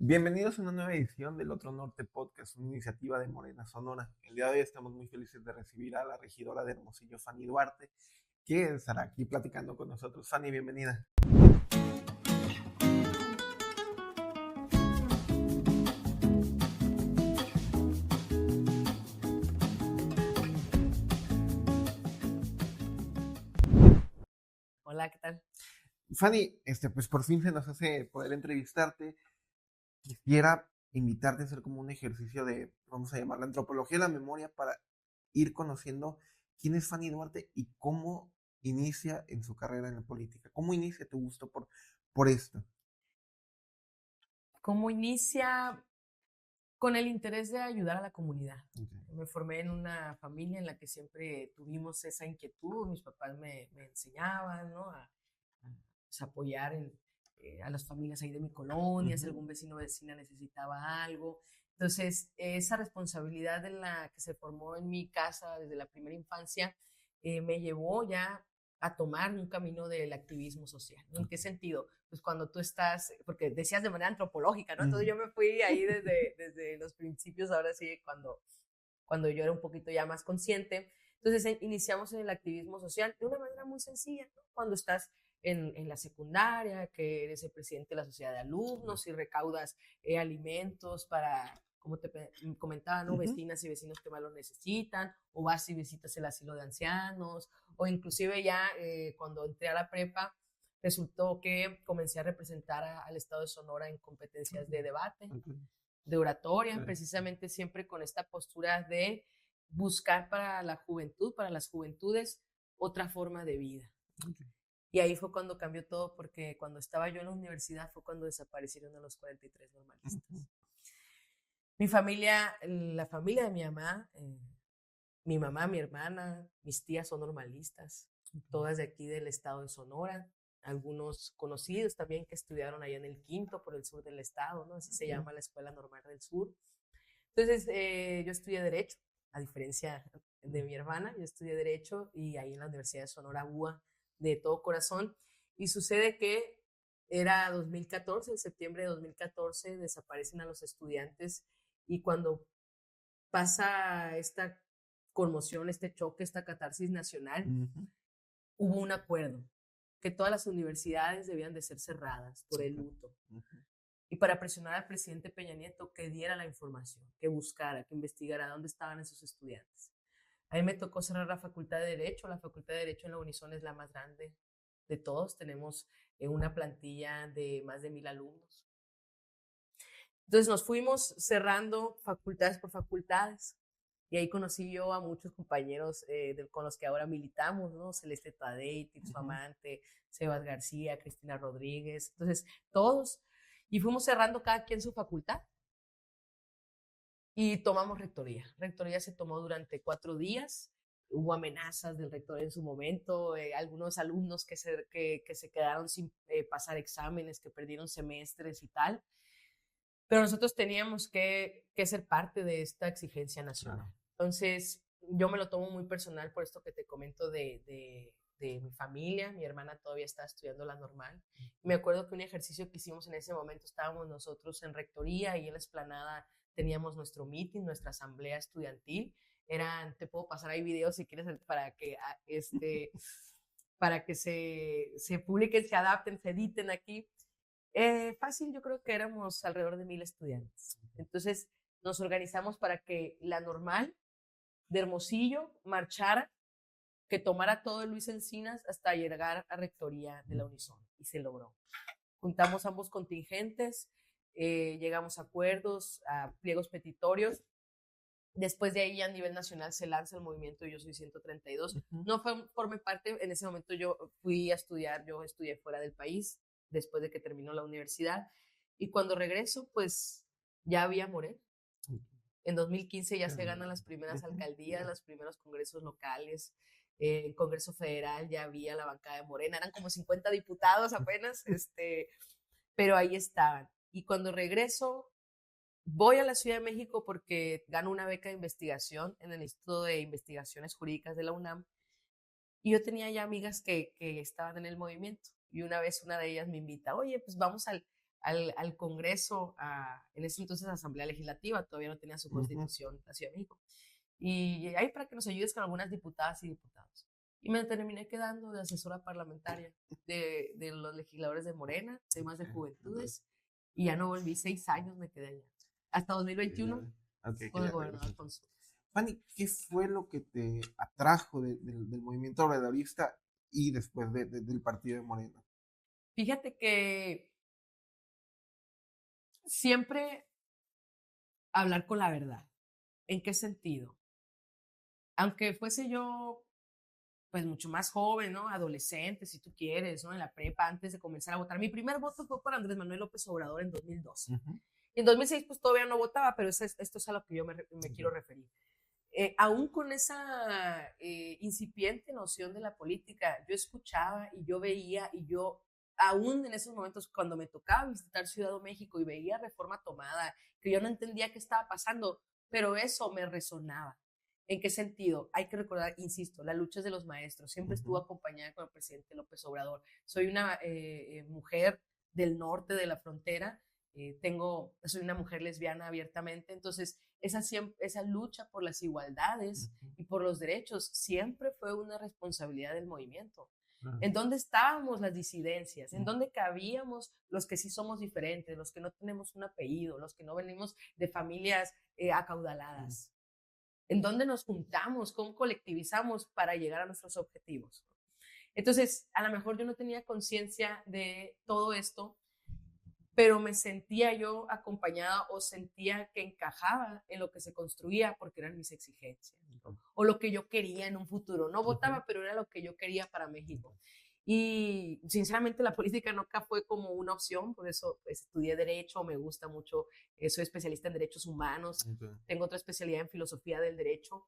Bienvenidos a una nueva edición del Otro Norte Podcast, una iniciativa de Morena Sonora. El día de hoy estamos muy felices de recibir a la regidora de Hermosillo, Fanny Duarte, que estará aquí platicando con nosotros. Fanny, bienvenida. Hola, ¿qué tal? Fanny, pues por fin se nos hace poder entrevistarte. Quisiera invitarte a hacer como un ejercicio de, vamos a llamarla antropología de la memoria, para ir conociendo quién es Fanny Duarte y cómo inicia en su carrera en la política. ¿Cómo inicia tu gusto por esto? ¿Cómo inicia? Con el interés de ayudar a la comunidad. Okay. Me formé en una familia en la que siempre tuvimos esa inquietud. Mis papás me enseñaban, ¿no? Pues, apoyar a las familias ahí de mi colonia, si algún vecino o vecina necesitaba algo. Entonces, esa responsabilidad en la que se formó en mi casa desde la primera infancia me llevó ya a tomar un camino del activismo social. ¿En qué sentido? Pues cuando tú estás, porque decías de manera antropológica, ¿no? Entonces yo me fui ahí desde los principios, ahora sí, cuando yo era un poquito ya más consciente. Entonces iniciamos en el activismo social de una manera muy sencilla, ¿no? Cuando estás en la secundaria, que eres el presidente de la sociedad de alumnos y recaudas alimentos para, como te comentaba, ¿no? Vecinas y vecinos que más lo necesitan, o vas y visitas el asilo de ancianos, o inclusive ya cuando entré a la prepa, resultó que comencé a representar al estado de Sonora en competencias de debate, de oratoria, precisamente siempre con esta postura de buscar para la juventud, para las juventudes, otra forma de vida. Y ahí fue cuando cambió todo, porque cuando estaba yo en la universidad fue cuando desaparecieron a los 43 normalistas. Mi familia, la familia de mi mamá, mi hermana, mis tías son normalistas, todas de aquí del estado de Sonora, algunos conocidos también que estudiaron allá en el Quinto, por el sur del estado, ¿no? Así se llama la Escuela Normal del Sur. Entonces, yo estudié Derecho, a diferencia de mi hermana, yo estudié Derecho y ahí en la Universidad de Sonora UA, de todo corazón, y sucede que era 2014, en septiembre de 2014, desaparecen a los estudiantes, y cuando pasa esta conmoción, este choque, esta catarsis nacional, hubo un acuerdo que todas las universidades debían de ser cerradas por el luto. Y para presionar al presidente Peña Nieto que diera la información, que buscara, que investigara dónde estaban esos estudiantes. A mí me tocó cerrar la Facultad de Derecho. La Facultad de Derecho en la Unison es la más grande de todos. Tenemos una plantilla de más de 1,000 alumnos. Entonces nos fuimos cerrando facultades por facultades. Y ahí conocí yo a muchos compañeros con los que ahora militamos, ¿no? Celeste Tadei, Tirso Amante, Sebas García, Cristina Rodríguez. Entonces, todos. Y fuimos cerrando cada quien su facultad. Y tomamos rectoría. Rectoría se tomó durante 4 días. Hubo amenazas del rector en su momento, algunos alumnos que se quedaron sin pasar exámenes, que perdieron semestres y tal. Pero nosotros teníamos que ser parte de esta exigencia nacional. Entonces, yo me lo tomo muy personal por esto que te comento de mi familia. Mi hermana todavía estaba estudiando la normal. Me acuerdo que un ejercicio que hicimos en ese momento, estábamos nosotros en rectoría y en la explanada teníamos nuestro meeting, nuestra asamblea estudiantil. Te puedo pasar ahí videos si quieres para que se publiquen, se adapten, se editen aquí. Fácil, yo creo que éramos alrededor de 1,000 estudiantes. Entonces nos organizamos para que la normal de Hermosillo marchara, que tomara todo el Luis Encinas hasta llegar a rectoría de la Unison, y se logró. Juntamos ambos contingentes, llegamos a acuerdos, a pliegos petitorios. Después de ahí a nivel nacional se lanza el movimiento Yo Soy 132. No formé parte, en ese momento yo fui a estudiar, yo estudié fuera del país, después de que terminó la universidad, y cuando regreso, pues ya había Morena. En 2015 ya se ganan las primeras alcaldías, los primeros congresos locales, el Congreso Federal ya había la bancada de Morena, eran como 50 diputados apenas, pero ahí estaban. Y cuando regreso, voy a la Ciudad de México porque gano una beca de investigación en el Instituto de Investigaciones Jurídicas de la UNAM, y yo tenía ya amigas que estaban en el movimiento. Y una vez una de ellas me invita, oye, pues vamos al Congreso, en ese entonces Asamblea Legislativa, todavía no tenía su constitución la Ciudad de México. Y ahí para que nos ayudes con algunas diputadas y diputados. Y me terminé quedando de asesora parlamentaria de los legisladores de Morena, temas de juventudes, y ya no volví, 6 años me quedé allá. Hasta 2021 con el gobernador Alfonso. Fanny, ¿qué fue lo que te atrajo del movimiento obradorista y después del partido de Morena? Fíjate que siempre hablar con la verdad. ¿En qué sentido? Aunque fuese yo, pues mucho más joven, ¿no? Adolescente, si tú quieres, ¿no? En la prepa, antes de comenzar a votar. Mi primer voto fue por Andrés Manuel López Obrador en 2012. Y en 2006, pues todavía no votaba, pero esto es a lo que yo me quiero referir. Aún con esa incipiente noción de la política, yo escuchaba y yo veía y yo, aún en esos momentos cuando me tocaba visitar Ciudad de México y veía Reforma tomada, que yo no entendía qué estaba pasando, pero eso me resonaba. ¿En qué sentido? Hay que recordar, insisto, la lucha es de los maestros. Siempre estuvo acompañada con el presidente López Obrador. Soy una mujer del norte de la frontera, soy una mujer lesbiana abiertamente, entonces esa lucha por las igualdades y por los derechos siempre fue una responsabilidad del movimiento. ¿En dónde estábamos las disidencias? ¿En dónde cabíamos los que sí somos diferentes, los que no tenemos un apellido, los que no venimos de familias acaudaladas? ¿En dónde nos juntamos? ¿Cómo colectivizamos para llegar a nuestros objetivos? Entonces, a lo mejor yo no tenía conciencia de todo esto, pero me sentía yo acompañada o sentía que encajaba en lo que se construía porque eran mis exigencias o lo que yo quería en un futuro. No votaba, pero era lo que yo quería para México. Y sinceramente la política nunca fue como una opción, por eso estudié Derecho, me gusta mucho, soy especialista en Derechos Humanos, tengo otra especialidad en Filosofía del Derecho,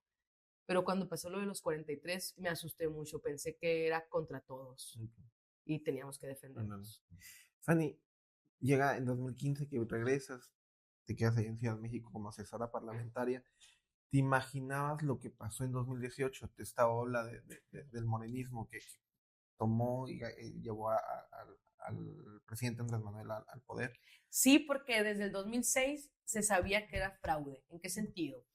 pero cuando pasó lo de los 43 me asusté mucho, pensé que era contra todos y teníamos que defendernos. Fanny, llega en 2015 que regresas, te quedas ahí en Ciudad de México como asesora parlamentaria. ¿Te imaginabas lo que pasó en 2018? Esta ola del morenismo que tomó y llevó al presidente Andrés Manuel al poder. Sí, porque desde el 2006 se sabía que era fraude. ¿En qué sentido?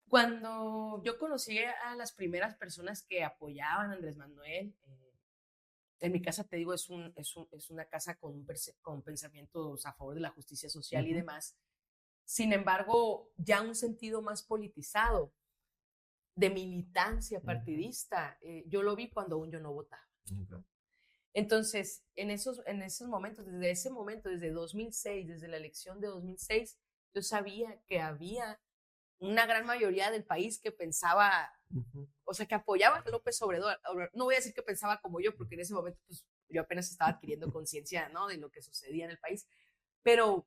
Cuando yo conocí a las primeras personas que apoyaban a Andrés Manuel, en mi casa, te digo, es una casa con pensamientos a favor de la justicia social y demás. Sin embargo, ya un sentido más politizado, de militancia partidista, yo lo vi cuando aún yo no votaba. Entonces, en esos momentos, desde 2006, desde la elección de 2006, yo sabía que había una gran mayoría del país que pensaba, o sea, que apoyaba a López Obrador. No voy a decir que pensaba como yo, porque en ese momento pues, yo apenas estaba adquiriendo conciencia, ¿no?, de lo que sucedía en el país, pero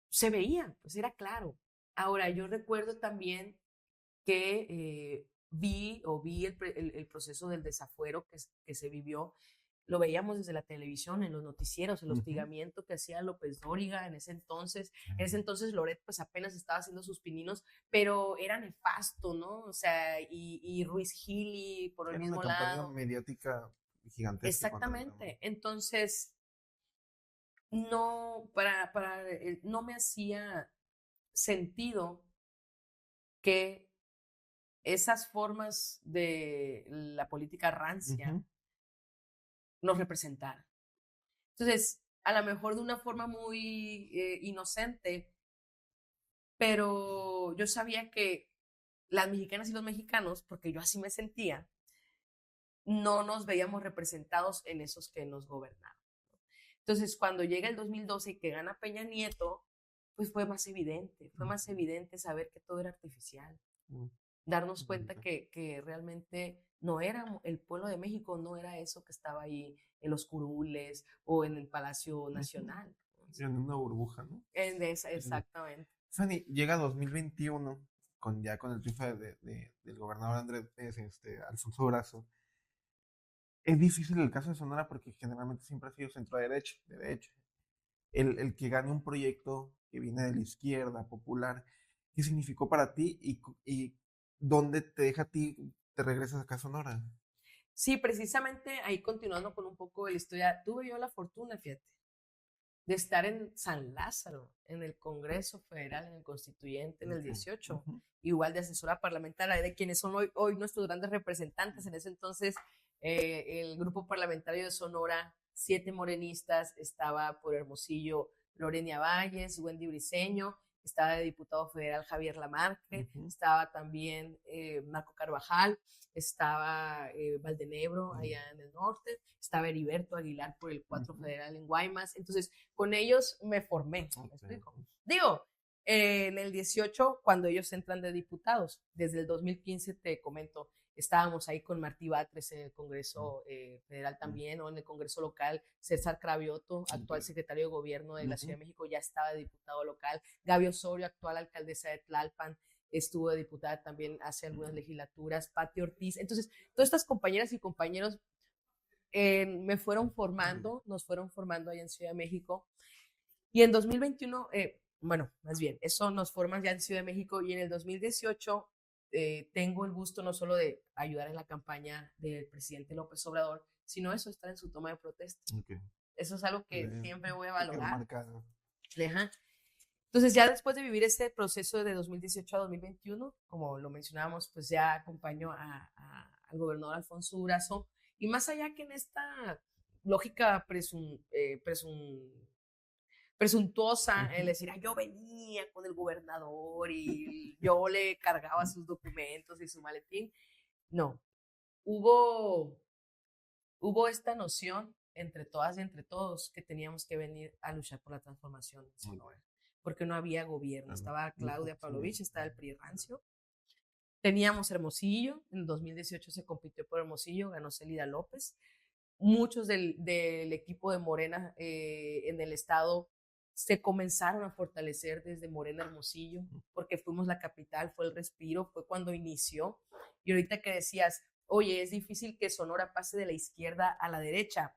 se veía, pues era claro. Ahora, yo recuerdo también que vi el proceso del desafuero que se vivió. Lo veíamos desde la televisión, en los noticieros, el hostigamiento que hacía López Dóriga en ese entonces. En ese entonces Loret pues apenas estaba haciendo sus pininos, pero era nefasto, ¿no? O sea, y Ruiz Gili por el mismo lado. Era una campaña mediática gigantesca. Exactamente. Entonces, no me hacía sentido que esas formas de la política rancia nos representaran. Entonces, a lo mejor de una forma muy inocente, pero yo sabía que las mexicanas y los mexicanos, porque yo así me sentía, no nos veíamos representados en esos que nos gobernaban. Entonces, cuando llega el 2012 y que gana Peña Nieto, pues fue más evidente saber que todo era artificial. Darnos cuenta que realmente no era el pueblo de México, no era eso que estaba ahí en los curules o en el Palacio Nacional. En una burbuja, ¿no? Exactamente. Fanny, llega 2021, con el triunfo del gobernador Andrés Alfonso Durazo. Es difícil el caso de Sonora porque generalmente siempre ha sido centro derecha. El que gane un proyecto que viene de la izquierda, popular, ¿qué significó para ti y dónde te deja a ti, te regresas acá a Sonora? Sí, precisamente ahí continuando con un poco de la historia, tuve yo la fortuna, fíjate, de estar en San Lázaro, en el Congreso Federal, en el Constituyente, en el 18, igual de asesora parlamentaria, de quienes son hoy nuestros grandes representantes. En ese entonces, el grupo parlamentario de Sonora, 7 morenistas, estaba por Hermosillo Lorena Valles, Wendy Briceño, estaba de diputado federal Javier Lamarque, estaba también Marco Carvajal, estaba Valdenebro allá en el norte, estaba Heriberto Aguilar por el 4 federal en Guaymas. Entonces, con ellos me formé, ¿me explico? Digo, en el 18, cuando ellos entran de diputados, desde el 2015 te comento, estábamos ahí con Martí Batres en el Congreso Federal también, o en el Congreso local, César Cravioto, actual secretario de Gobierno de la Ciudad de México, ya estaba de diputado local, Gaby Osorio, actual alcaldesa de Tlalpan, estuvo de diputada también hace algunas legislaturas, Pati Ortiz. Entonces, todas estas compañeras y compañeros me fueron formando, nos fueron formando allá en Ciudad de México. Y en 2021, bueno, más bien, eso nos forman ya en Ciudad de México, y en el 2018 tengo el gusto no solo de ayudar en la campaña del presidente López Obrador, sino eso, estar en su toma de protesta. Eso es algo que siempre voy a valorar. Entonces, ya después de vivir este proceso de 2018 a 2021, como lo mencionábamos, pues ya acompaño al gobernador Alfonso Durazo, y más allá que en esta lógica presuntuosa, el decir, yo venía con el gobernador y yo le cargaba sus documentos y su maletín, no, hubo esta noción entre todas y entre todos que teníamos que venir a luchar por la transformación en Sonora, porque no había gobierno. Estaba Claudia Pavlovich, estaba el PRI rancio. Teníamos Hermosillo, en 2018 se compitió por Hermosillo, ganó Celida López. Muchos del equipo de Morena en el estado se comenzaron a fortalecer desde Morena Hermosillo, porque fuimos la capital, fue el respiro, fue cuando inició. Y ahorita que decías, oye, es difícil que Sonora pase de la izquierda a la derecha.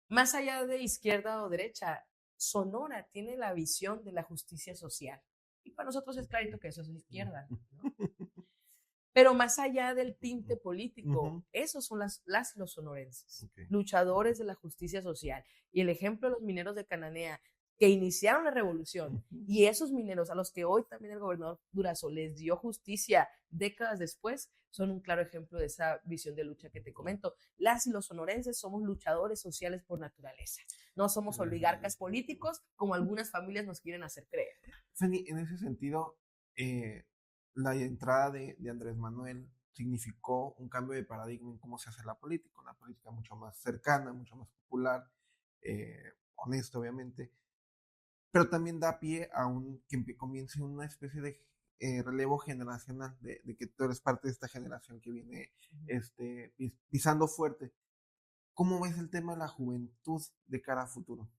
Más allá de izquierda o derecha, Sonora tiene la visión de la justicia social. Y para nosotros es clarito que eso es izquierda, ¿no? Pero más allá del tinte político, esos son las y los sonorenses, luchadores de la justicia social. Y el ejemplo de los mineros de Cananea, que iniciaron la revolución, y esos mineros a los que hoy también el gobernador Durazo les dio justicia décadas después, son un claro ejemplo de esa visión de lucha que te comento. Las y los sonorenses somos luchadores sociales por naturaleza. No somos oligarcas políticos como algunas familias nos quieren hacer creer. Fanny, en ese sentido, la entrada de Andrés Manuel significó un cambio de paradigma en cómo se hace la política, una política mucho más cercana, mucho más popular, honesta, obviamente, pero también da pie a que comience una especie de relevo generacional, de que tú eres parte de esta generación que viene pisando fuerte. ¿Cómo ves el tema de la juventud de cara a futuro?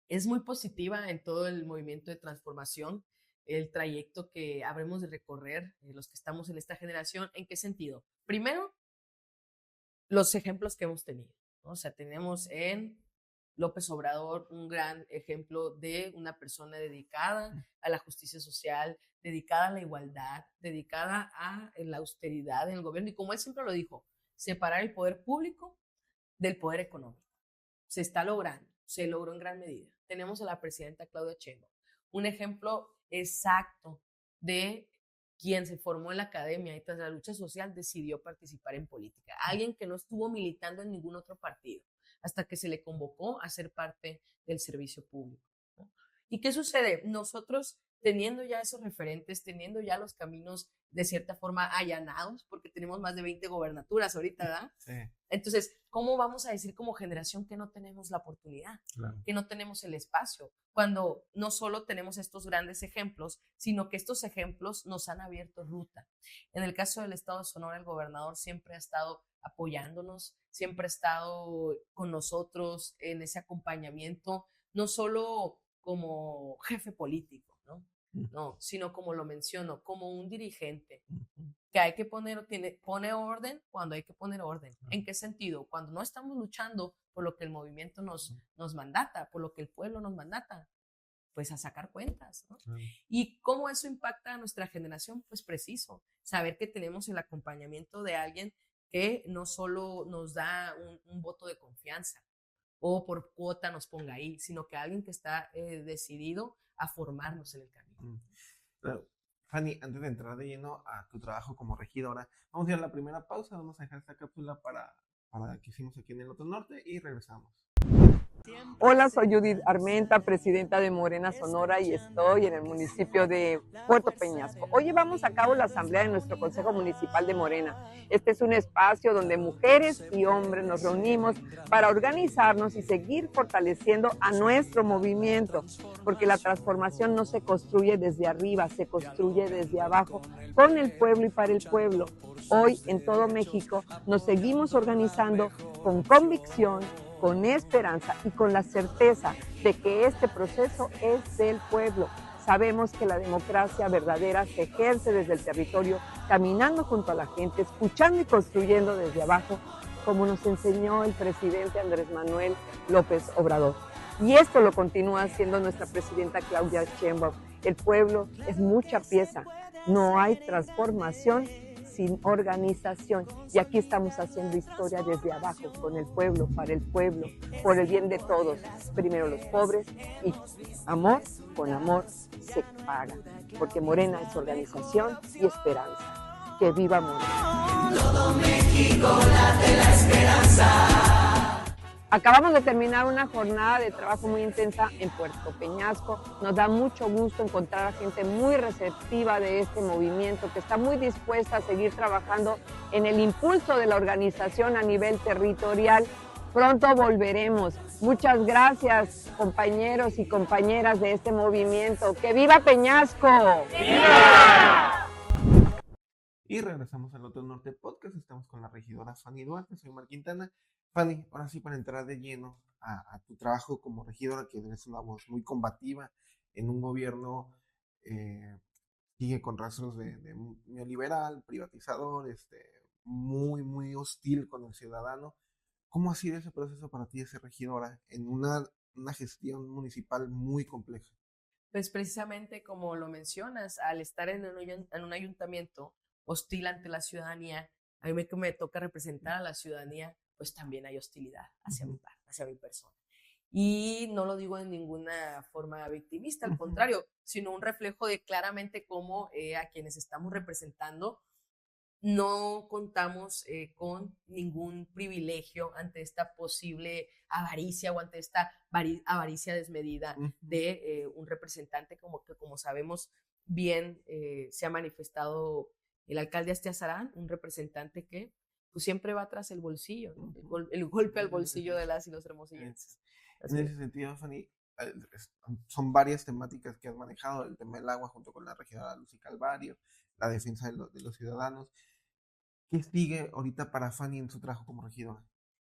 Es muy positiva en todo el movimiento de transformación, el trayecto que habremos de recorrer, los que estamos en esta generación. ¿En qué sentido? Primero, los ejemplos que hemos tenido, ¿no? O sea, tenemos en López Obrador un gran ejemplo de una persona dedicada a la justicia social, dedicada a la igualdad, dedicada a la austeridad en el gobierno. Y como él siempre lo dijo, separar el poder público del poder económico. Se está logrando, se logró en gran medida. Tenemos a la presidenta Claudia Sheinbaum, un ejemplo exacto de quien se formó en la academia y tras la lucha social decidió participar en política. Alguien que no estuvo militando en ningún otro partido hasta que se le convocó a ser parte del servicio público, ¿no? ¿Y qué sucede? Nosotros, teniendo ya esos referentes, teniendo ya los caminos de cierta forma allanados, porque tenemos más de 20 gobernaturas ahorita, ¿verdad? Sí. Entonces, ¿cómo vamos a decir como generación que no tenemos la oportunidad, Claro. que no tenemos el espacio, cuando no solo tenemos estos grandes ejemplos, sino que estos ejemplos nos han abierto ruta? En el caso del estado de Sonora, el gobernador siempre ha estado apoyándonos, siempre ha estado con nosotros en ese acompañamiento, no solo como jefe político, ¿no? Sino como lo menciono, como un dirigente que hay que pone orden cuando hay que poner orden. ¿En qué sentido? Cuando no estamos luchando por lo que el movimiento nos mandata, por lo que el pueblo nos mandata, pues a sacar cuentas, ¿no? Claro. ¿Y cómo eso impacta a nuestra generación? Pues preciso, saber que tenemos el acompañamiento de alguien que no solo nos da un voto de confianza o por cuota nos ponga ahí, sino que alguien que está decidido a formarnos en el camino. Claro. Fanny, antes de entrar de lleno a tu trabajo como regidora, vamos a ir a la primera pausa, vamos a dejar esta cápsula para que hicimos aquí en el Otro Norte y regresamos. Hola, soy Judith Armenta, presidenta de Morena Sonora y estoy en el municipio de Puerto Peñasco. Hoy llevamos a cabo la asamblea de nuestro Consejo Municipal de Morena. Este es un espacio donde mujeres y hombres nos reunimos para organizarnos y seguir fortaleciendo a nuestro movimiento, porque la transformación no se construye desde arriba, se construye desde abajo, con el pueblo y para el pueblo. Hoy en todo México nos seguimos organizando con convicción, con esperanza y con la certeza de que este proceso es del pueblo. Sabemos que la democracia verdadera se ejerce desde el territorio, caminando junto a la gente, escuchando y construyendo desde abajo, como nos enseñó el presidente Andrés Manuel López Obrador. Y esto lo continúa haciendo nuestra presidenta Claudia Sheinbaum. El pueblo es mucha pieza, no hay transformación sin organización. Y aquí estamos haciendo historia desde abajo, con el pueblo, para el pueblo, por el bien de todos. Primero los pobres y amor, con amor se paga. Porque Morena es organización y esperanza. ¡Que viva Morena! Todo México late la esperanza. Acabamos de terminar una jornada de trabajo muy intensa en Puerto Peñasco. Nos da mucho gusto encontrar a gente muy receptiva de este movimiento, que está muy dispuesta a seguir trabajando en el impulso de la organización a nivel territorial. Pronto volveremos. Muchas gracias, compañeros y compañeras de este movimiento. ¡Que viva Peñasco! ¡Viva! Y regresamos al Otro Norte Podcast. Estamos con la regidora Fanny Duarte, soy Mar Quintana. Fanny, ahora sí, para entrar de lleno a tu trabajo como regidora, que eres una voz muy combativa en un gobierno sigue con rastros de neoliberal, privatizador, muy, muy hostil con el ciudadano. ¿Cómo ha sido ese proceso para ti de ser regidora en una gestión municipal muy compleja? Pues precisamente como lo mencionas, al estar en un ayuntamiento hostil ante la ciudadanía, a mí me toca representar a la ciudadanía, pues también hay hostilidad hacia mi parte, hacia mi persona. Y no lo digo en ninguna forma victimista, al contrario, sino un reflejo de claramente cómo a quienes estamos representando no contamos con ningún privilegio ante esta posible avaricia o ante esta avaricia desmedida de un representante como sabemos bien se ha manifestado el alcalde Astiazarán, un representante que pues, siempre va tras el bolsillo, ¿no? el golpe al bolsillo de las y los hermosillenses. En ese sentido, Fanny, son varias temáticas que has manejado, el tema del agua junto con la regidora Lucy Calvario, la defensa de los ciudadanos. ¿Qué sigue ahorita para Fanny en su trabajo como regidora?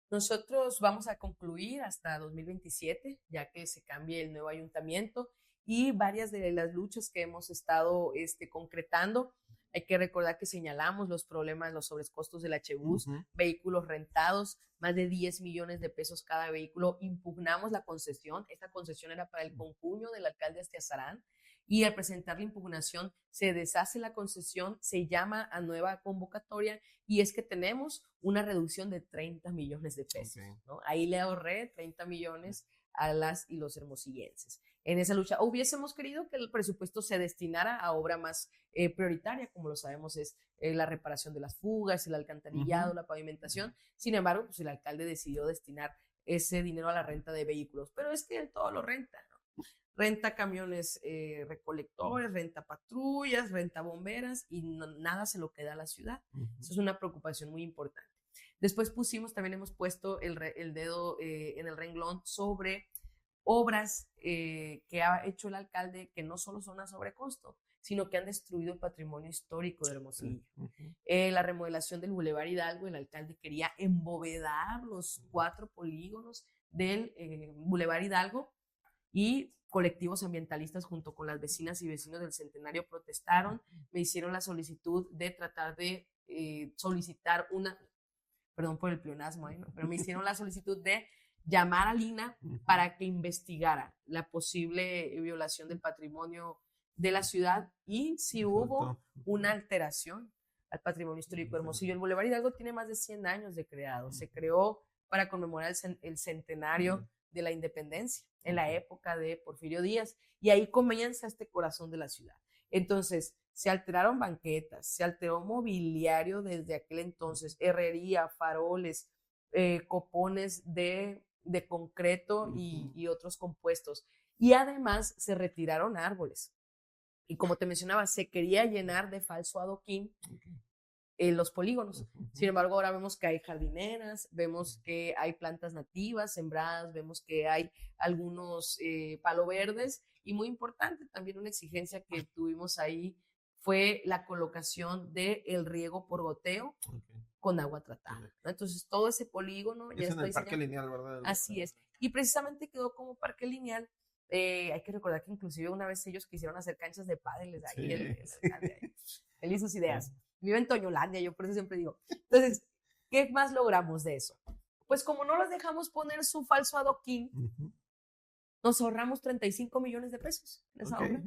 Nosotros vamos a concluir hasta 2027, ya que se cambie el nuevo ayuntamiento y varias de las luchas que hemos estado concretando. Hay que recordar que señalamos los problemas, los sobrecostos del H-Bus, vehículos rentados, más de 10 millones de pesos cada vehículo. Impugnamos la concesión. Esta concesión era para el concuño del alcalde Astiazarán. Y al presentar la impugnación se deshace la concesión, se llama a nueva convocatoria y es que tenemos una reducción de 30 millones de pesos. ¿No? Ahí le ahorré 30 millones a las y los hermosillenses. En esa lucha hubiésemos querido que el presupuesto se destinara a obra más prioritaria, como lo sabemos es la reparación de las fugas, el alcantarillado, la pavimentación. Sin embargo, pues el alcalde decidió destinar ese dinero a la renta de vehículos, pero es que él todo lo renta, ¿no? Renta camiones recolectores, renta patrullas, renta bomberas y nada se lo queda a la ciudad. Eso es una preocupación muy importante. Después también hemos puesto el dedo en el renglón sobre obras que ha hecho el alcalde que no solo son a sobrecosto, sino que han destruido el patrimonio histórico de Hermosillo. La remodelación del Boulevard Hidalgo, el alcalde quería embovedar los 4 polígonos del Boulevard Hidalgo y colectivos ambientalistas junto con las vecinas y vecinos del Centenario protestaron, me hicieron la solicitud de tratar de solicitar perdón por el pleonasmo, ¿no? Pero me hicieron la solicitud de llamar a Lina para que investigara la posible violación del patrimonio de la ciudad y si hubo una alteración al patrimonio histórico de Hermosillo. El Boulevard Hidalgo tiene más de 100 años de creado. Se creó para conmemorar el centenario de la independencia en la época de Porfirio Díaz y ahí comienza este corazón de la ciudad. Entonces, se alteraron banquetas, se alteró mobiliario desde aquel entonces, herrería, faroles, copones de concreto y otros compuestos. Y además se retiraron árboles. Y como te mencionaba, se quería llenar de falso adoquín los polígonos. Sin embargo, ahora vemos que hay jardineras, vemos que hay plantas nativas sembradas, vemos que hay algunos palo verdes y muy importante también una exigencia que tuvimos ahí fue la colocación del riego por goteo con agua tratada, ¿no? Entonces todo ese polígono ya está en el parque lineal, ¿verdad? Así es. Y precisamente quedó como parque lineal. Hay que recordar que inclusive una vez ellos quisieron hacer canchas de pádel ahí, él hizo sus ideas. Vive en Toñolandia, yo por eso siempre digo. Entonces, ¿qué más logramos de eso? Pues como no los dejamos poner su falso adoquín, nos ahorramos 35 millones de pesos en esa obra.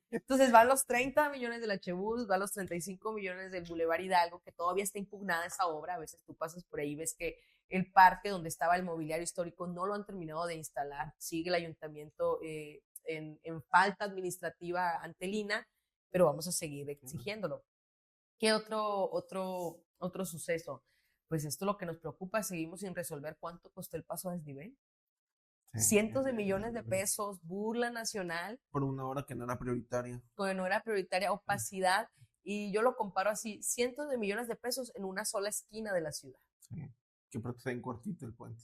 Entonces van los 30 millones del H-Bus, van los 35 millones del Boulevard Hidalgo, que todavía está impugnada esa obra. A veces tú pasas por ahí y ves que el parque donde estaba el mobiliario histórico no lo han terminado de instalar. Sigue el ayuntamiento en falta administrativa ante Lina, pero vamos a seguir exigiéndolo. ¿Qué otro suceso? Pues esto es lo que nos preocupa. Seguimos sin resolver cuánto costó el paso a desnivel. Cientos de millones de pesos, burla nacional. Por una obra que no era prioritaria. Que no era prioritaria, opacidad. Y yo lo comparo así, cientos de millones de pesos en una sola esquina de la ciudad. Sí, que porque está en cortito el puente.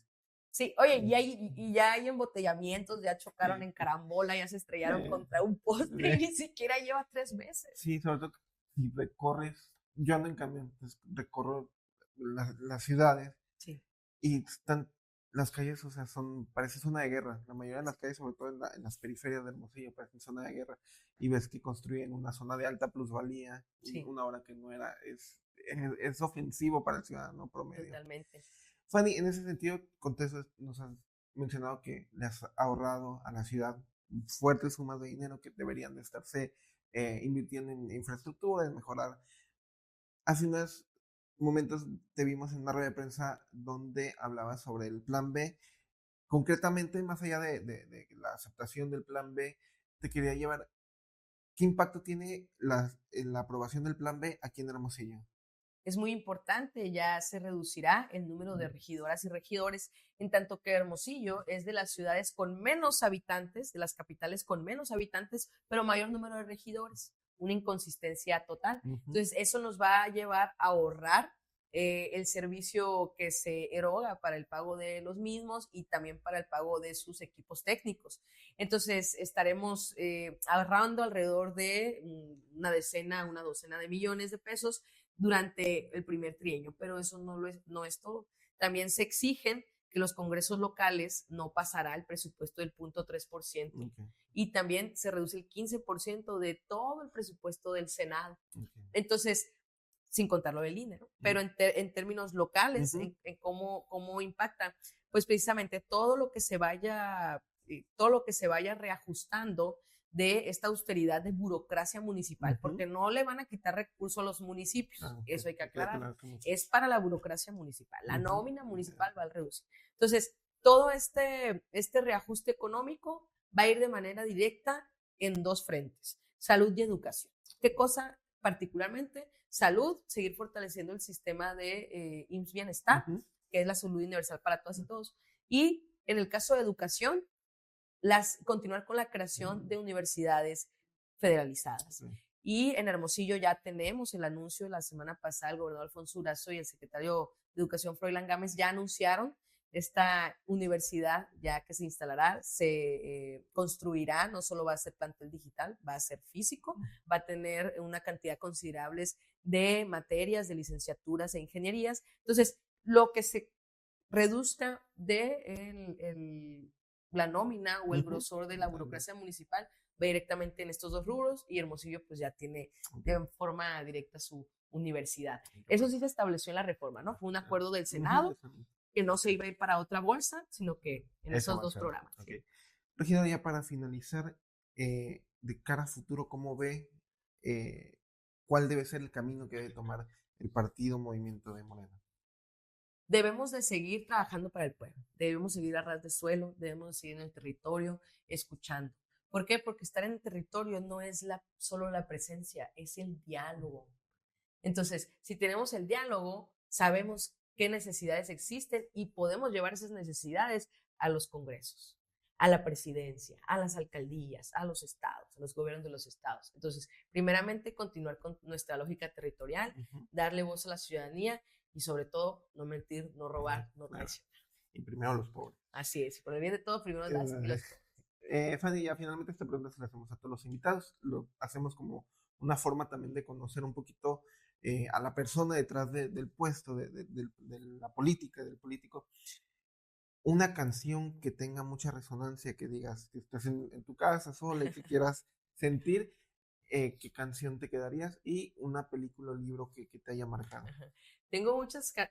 Sí, oye, y ya hay embotellamientos, ya chocaron en carambola, ya se estrellaron contra un poste y ni siquiera lleva 3 meses. Sí, sobre todo si recorres, yo ando en camión, pues recorro las ciudades y están las calles, o sea, parece zona de guerra. La mayoría de las calles, sobre todo en las periferias de Hermosillo, parecen zona de guerra. Y ves que construyen una zona de alta plusvalía, y una obra que no era, es ofensivo para el ciudadano promedio. Totalmente. Fanny, en ese sentido, con todo eso nos has mencionado que le has ahorrado a la ciudad fuertes sumas de dinero que deberían de estarse invirtiendo en infraestructura, en mejorar. Hace unos momentos te vimos en una rueda de prensa donde hablabas sobre el plan B. Concretamente, más allá de la aceptación del plan B, te quería llevar, ¿qué impacto tiene la aprobación del plan B aquí en Hermosillo? Es muy importante, ya se reducirá el número de regidoras y regidores, en tanto que Hermosillo es de las ciudades con menos habitantes, de las capitales con menos habitantes, pero mayor número de regidores, una inconsistencia total. Entonces, eso nos va a llevar a ahorrar el servicio que se eroga para el pago de los mismos y también para el pago de sus equipos técnicos. Entonces, estaremos ahorrando alrededor de una docena de millones de pesos durante el primer trienio, pero eso no es todo. También se exigen que los congresos locales no pasará el presupuesto del 0.3%. Y también se reduce el 15% de todo el presupuesto del Senado. Entonces, sin contar lo del INE, ¿no? Pero en términos locales, en cómo impacta, pues precisamente todo lo que se vaya reajustando de esta austeridad de burocracia municipal, porque no le van a quitar recursos a los municipios, eso hay que aclarar, es para la burocracia municipal, la nómina municipal va a reducir. Entonces, todo este reajuste económico va a ir de manera directa en 2 frentes, salud y educación. ¿Qué cosa particularmente? Salud, seguir fortaleciendo el sistema de IMSS Bienestar, que es la salud universal para todas y todos, y en el caso de educación, continuar con la creación de universidades federalizadas. Y en Hermosillo ya tenemos el anuncio de la semana pasada, el gobernador Alfonso Durazo y el secretario de Educación, Froilán Gámez, ya anunciaron esta universidad ya que se instalará, se construirá, no solo va a ser plantel digital, va a ser físico, va a tener una cantidad considerable de materias, de licenciaturas e ingenierías. Entonces, lo que se reduzca de la nómina o el grosor de la burocracia municipal va directamente en estos 2 rubros y Hermosillo pues ya tiene de forma directa su universidad. Eso sí se estableció en la reforma, ¿no? Fue un acuerdo del Senado que no se iba a ir para otra bolsa, sino que en Esa esos va a dos ser. programas. Ok. ¿Sí? Regina, ya para finalizar, de cara a futuro, ¿cómo ve cuál debe ser el camino que debe tomar el partido Movimiento de Morena? Debemos de seguir trabajando para el pueblo, debemos seguir a ras de suelo, debemos seguir en el territorio, escuchando. ¿Por qué? Porque estar en el territorio no es solo la presencia, es el diálogo. Entonces, si tenemos el diálogo, sabemos qué necesidades existen y podemos llevar esas necesidades a los congresos, a la presidencia, a las alcaldías, a los estados, a los gobiernos de los estados. Entonces, primeramente, continuar con nuestra lógica territorial, darle voz a la ciudadanía y sobre todo, no mentir, no robar, no traicionar. Y primero los pobres. Así es, y por el bien de todo, primero las y los pobres. Fanny, ya finalmente esta pregunta se la hacemos a todos los invitados. Lo hacemos como una forma también de conocer un poquito a la persona detrás del puesto, de la política, del político. Una canción que tenga mucha resonancia, que digas que estás en tu casa sola y que quieras sentir, ¿qué canción te quedarías? Y una película o libro que te haya marcado. Tengo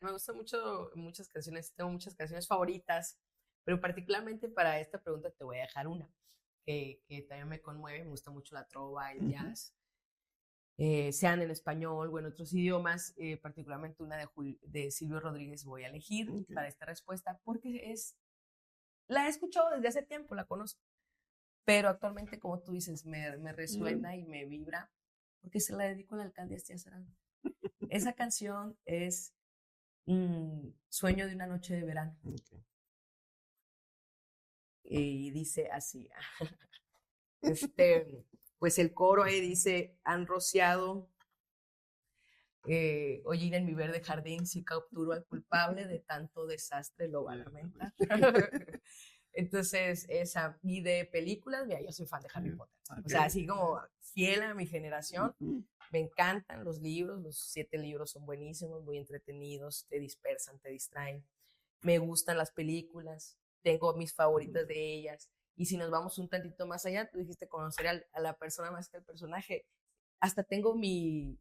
me gustan mucho muchas canciones, tengo muchas canciones favoritas, pero particularmente para esta pregunta te voy a dejar una que también me conmueve, me gusta mucho la trova, el jazz, sean en español o en otros idiomas, particularmente una de Silvio Rodríguez voy a elegir para esta respuesta, porque la he escuchado desde hace tiempo, la conozco, pero actualmente, como tú dices, me resuena y me vibra, porque se la dedico al alcalde Astías Aranda. Esa canción es Sueño de una noche de verano. Y dice así, pues el coro ahí dice, han rociado, oye, en mi verde jardín si capturo al culpable de tanto desastre lo va a lamentar. Entonces, y de películas, mira, yo soy fan de Harry Potter. O sea, así como fiel a mi generación, me encantan los libros, los 7 libros son buenísimos, muy entretenidos, te dispersan, te distraen. Me gustan las películas, tengo mis favoritas de ellas. Y si nos vamos un tantito más allá, tú dijiste conocer a la persona más que al personaje. Hasta tengo mi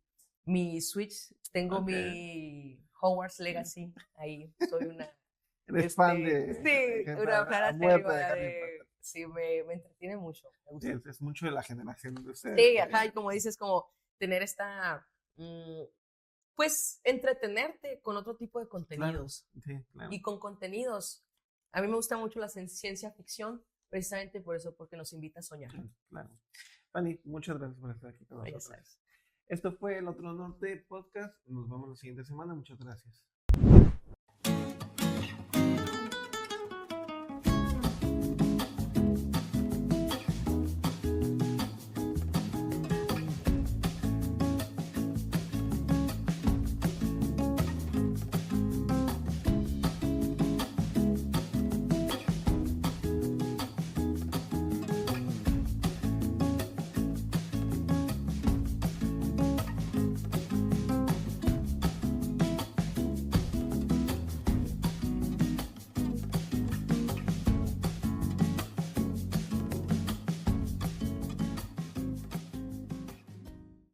Switch, tengo mi Hogwarts Legacy, ahí soy una... Eres fan de... Sí, una fanática de... Sí, me entretiene mucho, me gusta. Es mucho de la generación de ustedes. Sí, ajá, y como dices, como tener pues, entretenerte con otro tipo de contenidos. Claro, sí, claro. Y con contenidos, a mí me gusta mucho la ciencia ficción, precisamente por eso, porque nos invita a soñar. Claro. Fanny, muchas gracias por estar aquí con nosotros. Esto fue El Otro Norte Podcast. Nos vemos la siguiente semana. Muchas gracias.